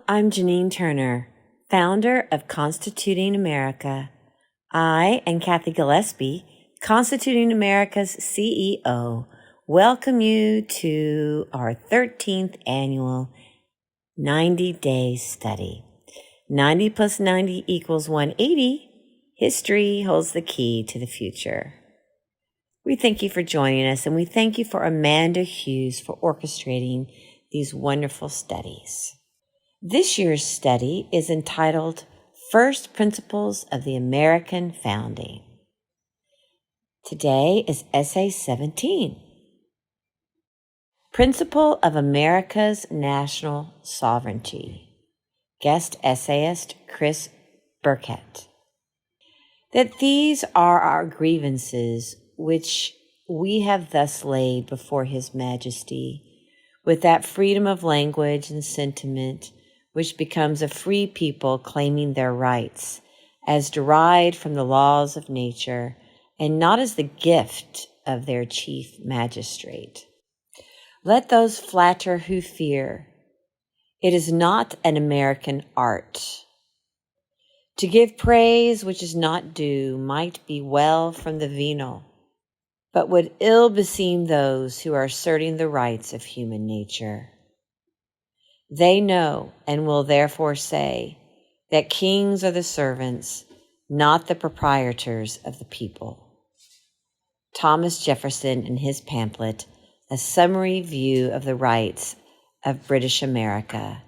I'm Janine Turner, founder of Constituting America. I and Kathy Gillespie, Constituting America's CEO, welcome you to our 13th annual 90-day study. 90 plus 90 equals 180. History holds the key to the future. We thank you for joining us, and we thank you for Amanda Hughes for orchestrating these wonderful studies. This year's study is entitled First Principles of the American Founding. Today is Essay 17, Principle of America's National Sovereignty. Guest essayist Chris Burkett. That these are our grievances which we have thus laid before His Majesty, with that freedom of language and sentiment which becomes a free people claiming their rights, as derived from the laws of nature, and not as the gift of their chief magistrate. Let those flatter who fear. It is not an American art. To give praise which is not due might be well from the venal, but would ill beseem those who are asserting the rights of human nature. They know and will therefore say that kings are the servants, not the proprietors of the people. Thomas Jefferson, in his pamphlet, A Summary View of the Rights of British America,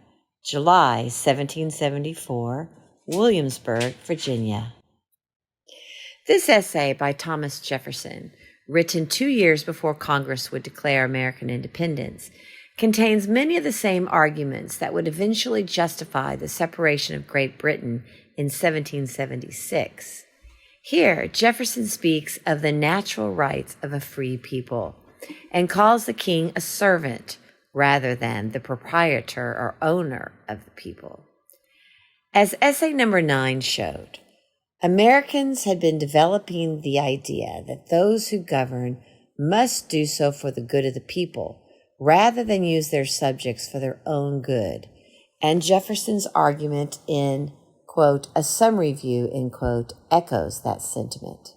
July 1774, Williamsburg, Virginia. This essay by Thomas Jefferson, written 2 years before Congress would declare American independence, contains many of the same arguments that would eventually justify the separation of Great Britain in 1776. Here, Jefferson speaks of the natural rights of a free people and calls the king a servant rather than the proprietor or owner of the people. As essay number 9 showed, Americans had been developing the idea that those who govern must do so for the good of the people, rather than use their subjects for their own good, and Jefferson's argument in, quote, A Summary View, end quote, echoes that sentiment.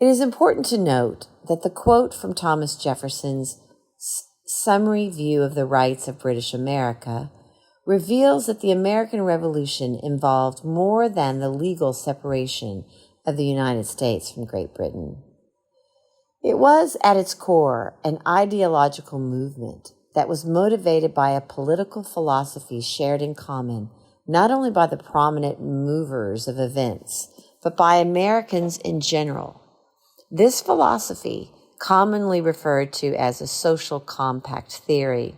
It is important to note that the quote from Thomas Jefferson's Summary View of the Rights of British America reveals that the American Revolution involved more than the legal separation of the United States from Great Britain. It was, at its core, an ideological movement that was motivated by a political philosophy shared in common not only by the prominent movers of events, but by Americans in general. This philosophy, commonly referred to as a social compact theory,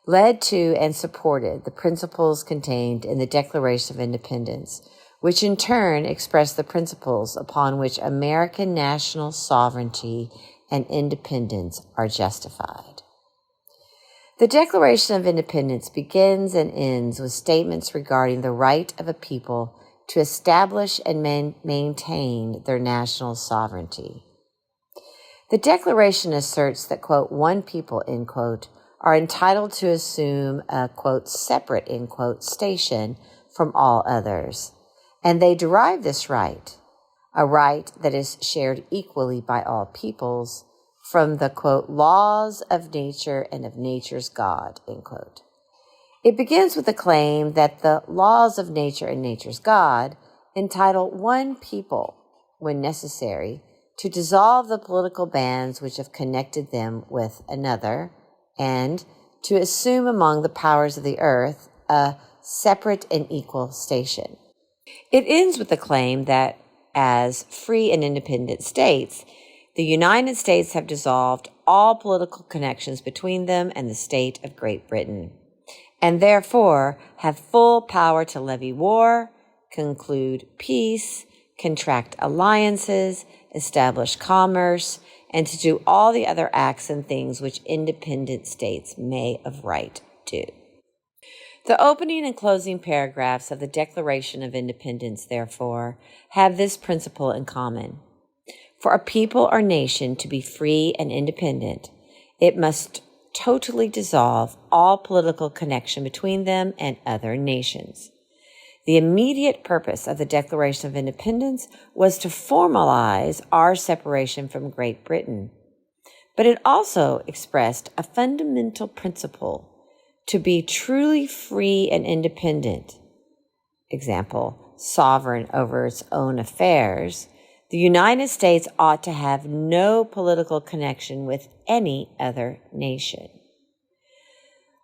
led to and supported the principles contained in the Declaration of Independence, which in turn expressed the principles upon which American national sovereignty and independence are justified. The Declaration of Independence begins and ends with statements regarding the right of a people to establish and maintain their national sovereignty. The Declaration asserts that, quote, one people, end quote, are entitled to assume a, quote, separate, end quote, station from all others. And they derive this right, a right that is shared equally by all peoples, from the, quote, laws of nature and of nature's God, end quote. It begins with the claim that the laws of nature and nature's God entitle one people, when necessary, to dissolve the political bands which have connected them with another, and to assume among the powers of the earth a separate and equal station. It ends with the claim that, as free and independent states, the United States have dissolved all political connections between them and the state of Great Britain, and therefore have full power to levy war, conclude peace, contract alliances, establish commerce, and to do all the other acts and things which independent states may of right do. The opening and closing paragraphs of the Declaration of Independence, therefore, have this principle in common. For a people or nation to be free and independent, it must totally dissolve all political connection between them and other nations. The immediate purpose of the Declaration of Independence was to formalize our separation from Great Britain, but it also expressed a fundamental principle to be truly free and independent. Example, sovereign over its own affairs. The United States ought to have no political connection with any other nation.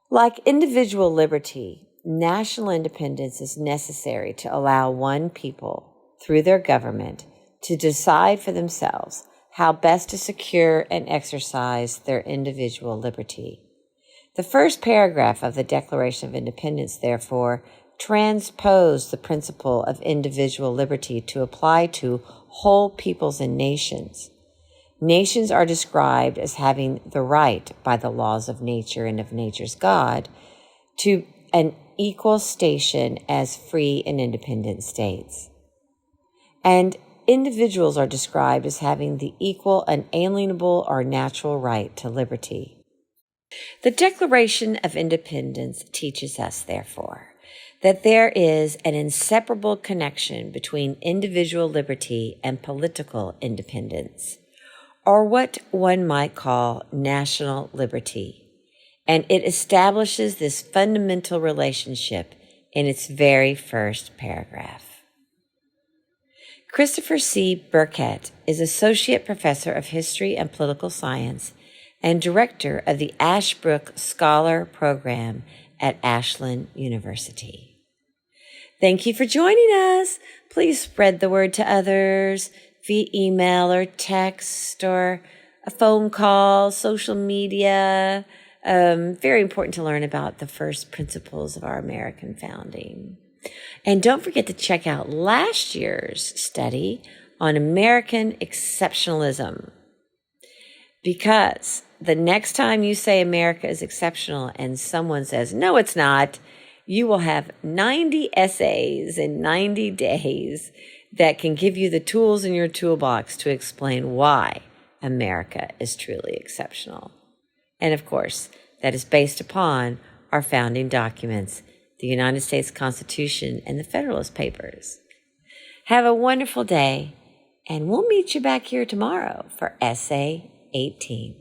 Like individual liberty, national independence is necessary to allow one people, through their government, to decide for themselves how best to secure and exercise their individual liberty. The first paragraph of the Declaration of Independence, therefore, transposed the principle of individual liberty to apply to whole peoples and nations. Nations are described as having the right, by the laws of nature and of nature's God, to an equal station as free and independent states. And individuals are described as having the equal, unalienable, or natural right to liberty. The Declaration of Independence teaches us, therefore, that there is an inseparable connection between individual liberty and political independence, or what one might call national liberty, and it establishes this fundamental relationship in its very first paragraph. Christopher C. Burkett is Associate Professor of History and Political Science and Director of the Ashbrook Scholar Program at Ashland University. Thank you for joining us. Please spread the word to others via email or text or a phone call, social media. Very important to learn about the first principles of our American founding. And don't forget to check out last year's study on American exceptionalism, because the next time you say America is exceptional and someone says, no, it's not, you will have 90 essays in 90 days that can give you the tools in your toolbox to explain why America is truly exceptional. And of course, that is based upon our founding documents, the United States Constitution and the Federalist Papers. Have a wonderful day, and we'll meet you back here tomorrow for Essay 18.